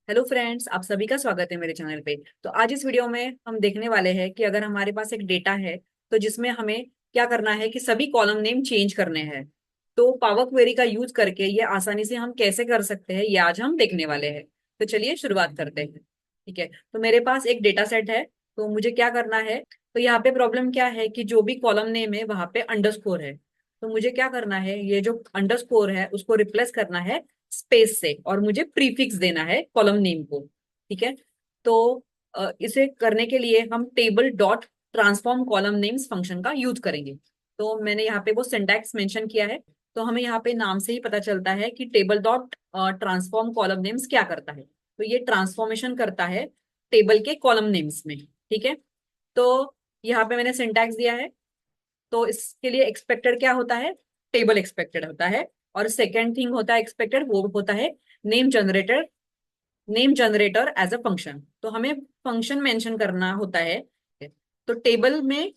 Hello friends, आप सभी का स्वागत है मेरे चैनल पे। तो आज इस वीडियो में हम देखने वाले हैं कि अगर हमारे पास एक डेटा है तो जिसमें हमें क्या करना है कि सभी कॉलम नेम चेंज करने हैं। तो पावर क्वेरी का यूज करके ये आसानी से हम कैसे कर सकते हैं, ये आज हम देखने वाले हैं। तो चलिए शुरुआत करते हैं। ठीक है, तो मेरे पास एक डेटा सेट है। तो मुझे क्या करना है, तो यहाँ पे प्रॉब्लम क्या है कि जो भी कॉलम नेम है वहां पे अंडरस्कोर है। तो मुझे क्या करना है, ये जो अंडरस्कोर है उसको रिप्लेस करना है स्पेस से, और मुझे प्रीफिक्स देना है कॉलम नेम को। ठीक है, तो इसे करने के लिए हम table dot transform column names function का यूज करेंगे। तो मैंने यहाँ पे वो सिंटैक्स मेंशन किया है। तो हमें यहाँ पे नाम से ही पता चलता है कि table dot transform column names क्या करता है। तो ये ट्रांसफॉर्मेशन करता है टेबल के कॉलम नेम्स में। ठीक है, तो यहाँ पे मैंने सिंटैक्स दिया है। तो इसके लिए एक्सपेक्टेड क्या होता है, टेबल एक्सपेक्टेड होता है। और सेकेंड थिंग होता है एक्सपेक्टेड, वो होता है name generator. Name generator as a function, तो हमें फंक्शन मेंशन करना होता है। तो टेबल में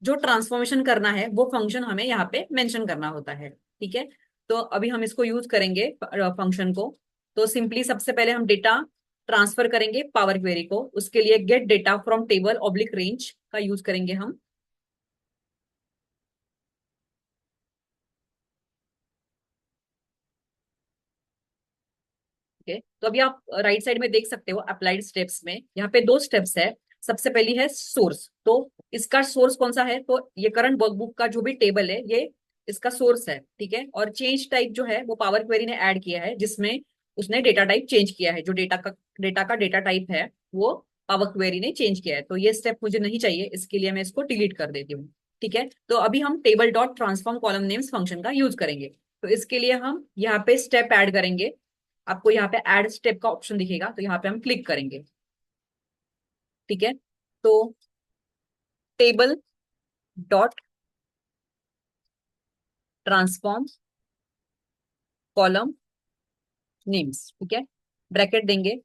जो ट्रांसफॉर्मेशन करना है वो फंक्शन हमें यहाँ पे मेंशन करना होता है। ठीक है, तो अभी हम इसको यूज करेंगे फंक्शन को। तो सिंपली सबसे पहले हम डेटा ट्रांसफर करेंगे पावर क्वेरी को। उसके लिए gate data from table oblique range का यूज करेंगे हम। ओके, तो अभी आप राइट साइड में देख सकते हो अप्लाइड स्टेप्स में यहाँ पे दो स्टेप्स है। सबसे पहली है सोर्स। तो इसका सोर्स कौन सा है, तो ये करंट वर्कबुक का जो भी टेबल है ये इसका सोर्स है। ठीक है, और चेंज टाइप जो है वो पावर क्वेरी ने ऐड किया है, जिसमें उसने डेटा टाइप चेंज किया है। जो डेटा का डेटा टाइप है वो पावर क्वेरी ने चेंज किया है। तो ये स्टेप मुझे नहीं चाहिए, इसके लिए मैं इसको डिलीट कर देती हूँ। ठीक है, तो अभी हम table dot transform column names function का यूज करेंगे। तो इसके लिए हम यहाँ पे स्टेप ऐड करेंगे। आपको यहाँ पे ऐड स्टेप का ऑप्शन दिखेगा, तो यहाँ पे हम क्लिक करेंगे। ठीक है, तो table dot transform column names, ठीक है, ब्रैकेट देंगे।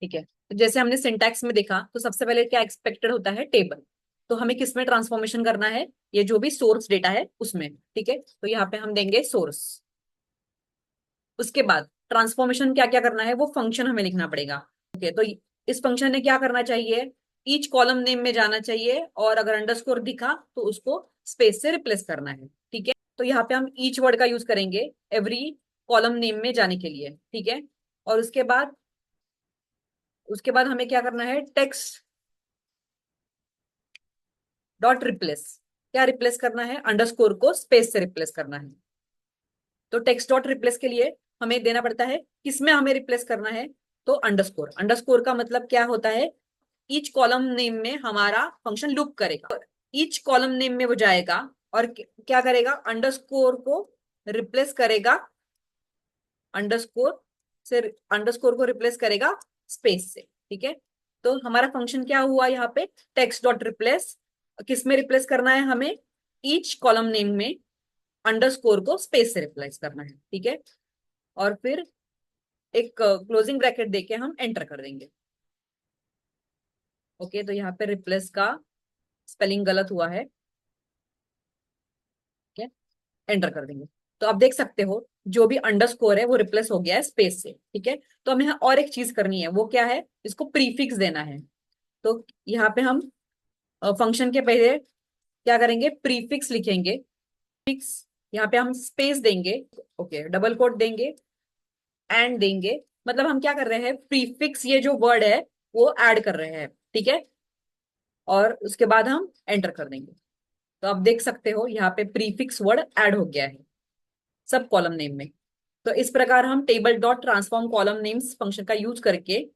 ठीक है, तो जैसे हमने सिंटैक्स में देखा, तो सबसे पहले क्या एक्सपेक्टेड होता है, टेबल। तो हमें किस में ट्रांसफॉर्मेशन करना है, ये जो भी सोर्स डेटा है उसमें। ठीक है, तो यहाँ पे हम देंगे सोर्स। उसके बाद ट्रांसफॉर्मेशन क्या क्या करना है वो फंक्शन हमें लिखना पड़ेगा। ओके, तो इस फंक्शन ने क्या करना चाहिए, ईच कॉलम नेम में जाना चाहिए, और अगर अंडरस्कोर दिखा तो उसको स्पेस से रिप्लेस करना है। ठीक है, तो यहाँ पे हम ईच वर्ड का यूज करेंगे एवरी कॉलम नेम में जाने के लिए। ठीक है, और उसके बाद हमें क्या करना है, टेक्स्ट डॉट रिप्लेस। क्या रिप्लेस करना है, अंडरस्कोर को स्पेस से रिप्लेस करना है। तो टेक्स्ट डॉट रिप्लेस के लिए हमें देना पड़ता है, किसमें हमें रिप्लेस करना है, तो अंडरस्कोर। अंडरस्कोर का मतलब क्या होता है, ईच कॉलम नेम में हमारा फंक्शन लूप करेगा। ईच कॉलम नेम में वो जाएगा और क्या करेगा, अंडरस्कोर को रिप्लेस करेगा। अंडरस्कोर से अंडरस्कोर को रिप्लेस करेगा स्पेस से। ठीक है, तो हमारा फंक्शन क्या हुआ यहाँ पे, टेक्स्ट डॉट रिप्लेस। किस में रिप्लेस करना है हमें, ईच कॉलम नेम में अंडरस्कोर को स्पेस से रिप्लेस करना है। ठीक है, और फिर एक क्लोजिंग ब्रैकेट देके हम एंटर कर देंगे। ओके, तो यहाँ पे रिप्लेस का स्पेलिंग गलत हुआ है। ठीक है, एंटर कर देंगे। तो आप देख सकते हो जो भी अंडरस्कोर है वो रिप्लेस हो गया है स्पेस से। ठीक है, तो हमें यहाँ और एक चीज करनी है, वो क्या है, इसको प्रीफिक्स देना है। तो यहाँ पे हम फंक्शन के पहले क्या करेंगे, प्रीफिक्स लिखेंगे। फिक्स, यहाँ पे हम स्पेस देंगे। ओके, डबल कोट देंगे, एंड देंगे। मतलब हम क्या कर रहे हैं, प्रीफिक्स ये जो वर्ड है वो ऐड कर रहे हैं। ठीक है, और उसके बाद हम एंटर कर देंगे। तो आप देख सकते हो यहाँ पे प्रीफिक्स वर्ड ऐड हो गया है सब कॉलम नेम में। तो इस प्रकार हम table dot transform column names function का यूज करके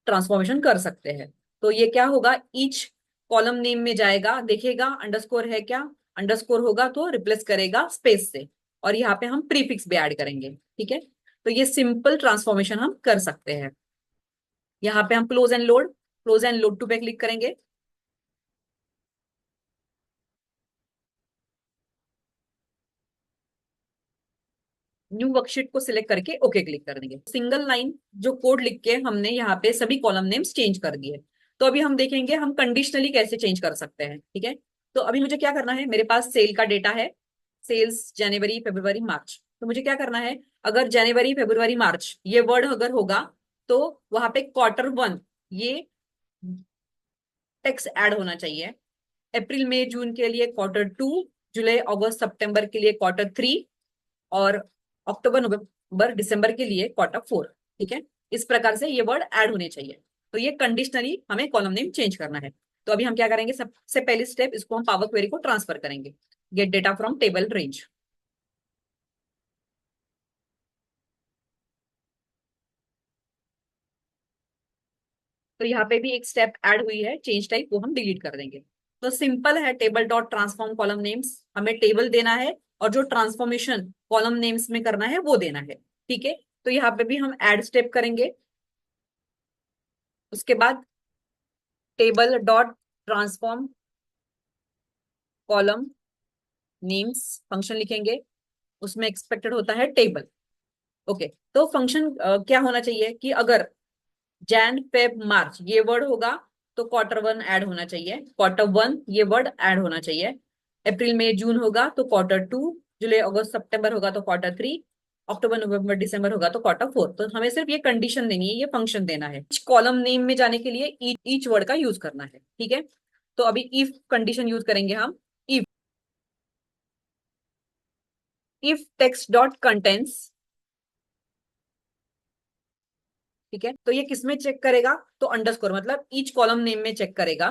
ट्रांसफॉर्मेशन कर सकते हैं। तो ये क्या होगा, ईच कॉलम नेम में जाएगा, देखेगा अंडरस्कोर है क्या, अंडरस्कोर होगा तो रिप्लेस करेगा स्पेस से, और यहाँ पे हम प्रीफिक्स भी ऐड करेंगे। ठीक है, तो ये सिंपल ट्रांसफॉर्मेशन हम कर सकते हैं। यहाँ पे हम क्लोज एंड लोड टू पे क्लिक करेंगे। न्यू वर्कशीट को सिलेक्ट करके ओके क्लिक कर देंगे। सिंगल लाइन जो कोड लिख के हमने यहाँ पे सभी कॉलम नेम्स चेंज कर दिए। तो अभी हम देखेंगे हम कंडीशनली कैसे चेंज कर सकते हैं। ठीक है, तो अभी मुझे क्या करना है, मेरे पास सेल का डेटा है, सेल्स जनवरी फरवरी मार्च। तो मुझे क्या करना है, अगर जनवरी फरवरी मार्च ये वर्ड अगर होगा तो वहां पे Q1 ये टेक्स्ट ऐड होना चाहिए। अप्रैल मई जून के लिए Q2, जुलाई अगस्त सितंबर के लिए Q3 और अक्टूबर नवंबर दिसंबर के लिए Q4। ठीक है, इस प्रकार से ये वर्ड ऐड होने चाहिए। तो ये कंडीशनली हमें कॉलम नेम चेंज करना है। तो अभी हम क्या करेंगे, सबसे पहली स्टेप, इसको हम पावर क्वेरी को ट्रांसफर करेंगे। Gate data from table range. तो यहाँ पे भी एक स्टेप ऐड हुई है, चेंज टाइप, वो हम डिलीट कर देंगे। तो सिंपल है, table dot transform column names, हमें टेबल देना है और जो ट्रांसफॉर्मेशन कॉलम नेम्स में करना है वो देना है। ठीक है, तो यहाँ पे भी हम ऐड स्टेप करेंगे। उसके बाद table dot transform column names function लिखेंगे, उसमें एक्सपेक्टेड होता है टेबल। ओके, तो फंक्शन क्या होना चाहिए कि अगर जैन फेब मार्च ये वर्ड होगा तो Q1 ऐड होना चाहिए, Q1 ये वर्ड ऐड होना चाहिए। अप्रैल मई जून होगा तो Q2, जुलाई अगस्त सितंबर होगा तो Q3, अक्टूबर नवंबर दिसंबर होगा तो Q4। तो हमें सिर्फ ये कंडीशन देनी है, ये फंक्शन देना है। कॉलम नेम में जाने के लिए ईच वर्ड का यूज करना है। ठीक है, तो अभी इफ कंडीशन यूज करेंगे हम। If if text dot contents, ठीक है, तो ये किसमें चेक करेगा, तो अंडरस्कोर मतलब ईच कॉलम नेम में चेक करेगा।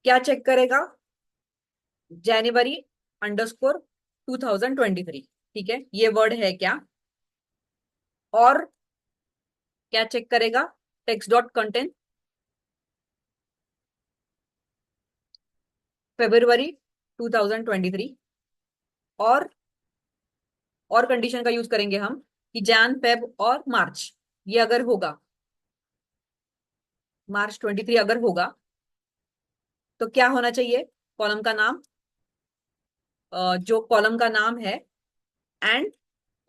क्या चेक करेगा, जनवरी अंडरस्कोर 2023। ठीक है, ये वर्ड है क्या, और क्या चेक करेगा, टेक्स्ट डॉट कंटेंट फेब्रुवरी 2023। और कंडीशन का यूज करेंगे हम कि जैन फेब और मार्च ये अगर होगा, मार्च 23 अगर होगा तो क्या होना चाहिए, कॉलम का नाम, जो कॉलम का नाम है एंड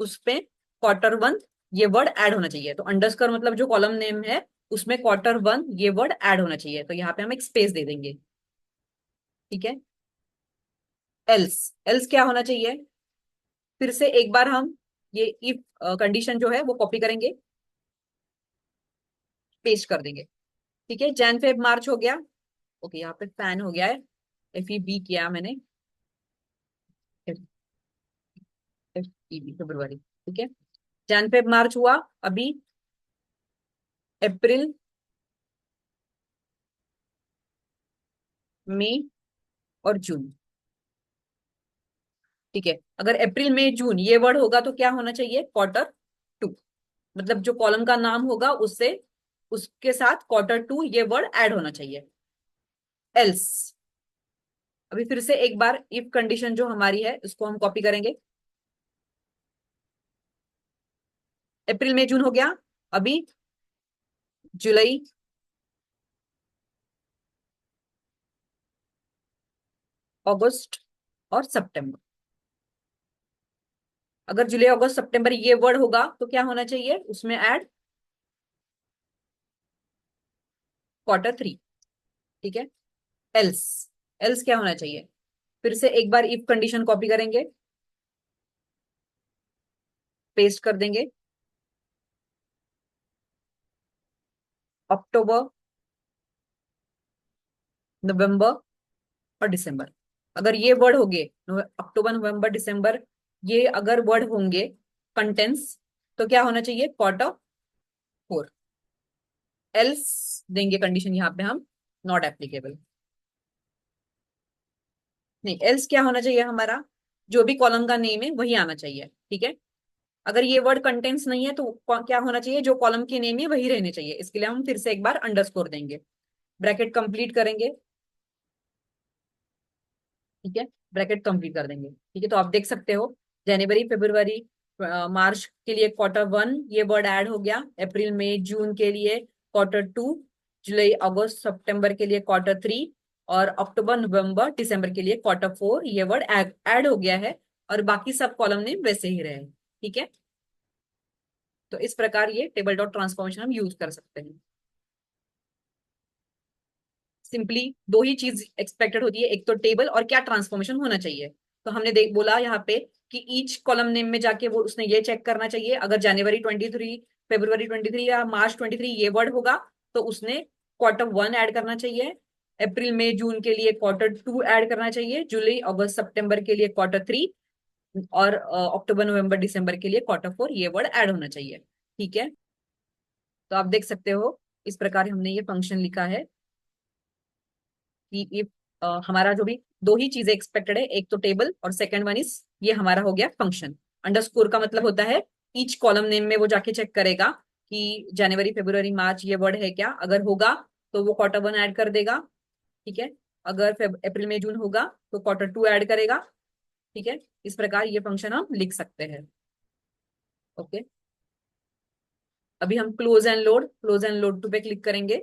उस पे Q1 ये वर्ड ऐड होना चाहिए। तो अंडरस्कोर मतलब जो कॉलम नेम है उसमें Q1 ये वर्ड ऐड होना चाहिए। तो यहाँ पे हम एक स्पेस दे देंगे। ठीक है, एल्स, एल्स क्या होना चाहिए, फिर से एक बार हम ये इफ कंडीशन जो है वो कॉपी करेंगे, पेस्ट कर देंगे। ठीक है, जैन फेब मार्च हो गया। ओके, यहाँ पे फैन हो गया है, एफ ई बी किया मैंने, एफ ई बी फरवरी। ठीक है, जैन फेब मार्च हुआ। अभी अप्रैल मई और जून। ठीक है, अगर अप्रैल मई जून ये वर्ड होगा तो क्या होना चाहिए, Q2, मतलब जो कॉलम का नाम होगा उससे उसके साथ Q2 ये वर्ड ऐड होना चाहिए। एल्स, अभी फिर से एक बार इफ कंडीशन जो हमारी है उसको हम कॉपी करेंगे। अप्रैल मई जून हो गया। अभी जुलाई अगस्त और सितंबर, अगर जुलाई अगस्त सितंबर ये वर्ड होगा तो क्या होना चाहिए, उसमें ऐड Q3। ठीक है, एल्स, एल्स क्या होना चाहिए, फिर से एक बार इफ कंडीशन कॉपी करेंगे, पेस्ट कर देंगे। अक्टूबर नवंबर और दिसंबर, अगर ये वर्ड होंगे, अक्टूबर नवंबर दिसंबर ये अगर वर्ड होंगे कंटेंट्स, तो क्या होना चाहिए, Q4। एल्स देंगे कंडीशन यहाँ पे हम, नॉट एप्लीकेबल। नहीं, एल्स क्या होना चाहिए हमारा, जो भी कॉलम का नेम है वही आना चाहिए। ठीक है, अगर ये वर्ड कंटेंट्स नहीं है तो क्या होना चाहिए, जो कॉलम के नेम है वही रहने चाहिए। इसके लिए हम फिर से एक बार अंडरस्कोर देंगे, ब्रैकेट कंप्लीट करेंगे। ठीक है, ब्रैकेट कंप्लीट कर देंगे। ठीक है, तो आप देख सकते हो जनवरी फरवरी मार्च के लिए Q1 ये वर्ड ऐड हो गया, अप्रैल मई जून के लिए Q2, जुलाई अगस्त सितंबर के लिए Q3 और अक्टूबर नवंबर दिसंबर के लिए Q4 ये वर्ड ऐड हो गया है। और बाकी सब कॉलम नेम वैसे ही रहे। ठीक है, तो इस प्रकार ये टेबल डॉट ट्रांसफॉर्मेशन हम यूज कर सकते हैं। सिंपली दो ही चीज एक्सपेक्टेड होती है, एक तो टेबल और क्या ट्रांसफॉर्मेशन होना चाहिए। तो हमने बोला यहाँ पे कि ईच कॉलम नेम में जाके वो उसने ये चेक करना चाहिए, अगर जनवरी 23 फेब्रुवरी 23 या मार्च 23 ये वर्ड होगा तो उसने Q1 ऐड करना चाहिए। अप्रैल मई जून के लिए Q2 ऐड करना चाहिए। जुलाई अगस्त सितंबर के लिए Q3 और अक्टूबर नवंबर दिसंबर के लिए Q4 ये वर्ड ऐड होना चाहिए। ठीक है, तो आप देख सकते हो इस प्रकार हमने ये फंक्शन लिखा है कि इफ हमारा जो भी दो ही चीजें एक्सपेक्टेड है, एक तो टेबल और सेकंड वन इज ये हमारा हो गया फंक्शन। अंडरस्कोर का मतलब होता है ईच कॉलम नेम में वो जाके चेक करेगा कि जनवरी फरवरी मार्च ये वर्ड है क्या, अगर होगा तो वो Q1 ऐड कर देगा। ठीक है, अगर अप्रैल मई जून होगा तो Q2 ऐड करेगा। ठीक है, इस प्रकार ये फंक्शन हम लिख सकते हैं। ओके, अभी हम क्लोज एंड लोड टू पे क्लिक करेंगे।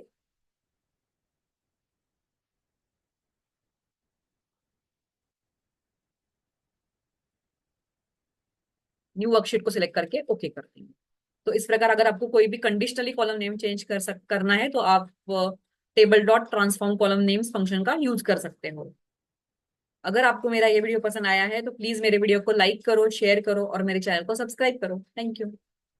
न्यू वर्कशीट को सिलेक्ट करके ओके करते हैं। तो इस प्रकार अगर आपको कोई भी कंडीशनली कॉलम नेम चेंज करना है तो आप table dot transform column names function का यूज कर सकते हो। अगर आपको मेरा ये वीडियो पसंद आया है तो प्लीज मेरे वीडियो को लाइक करो, शेयर करो और मेरे चैनल को सब्सक्राइब करो। Thank you.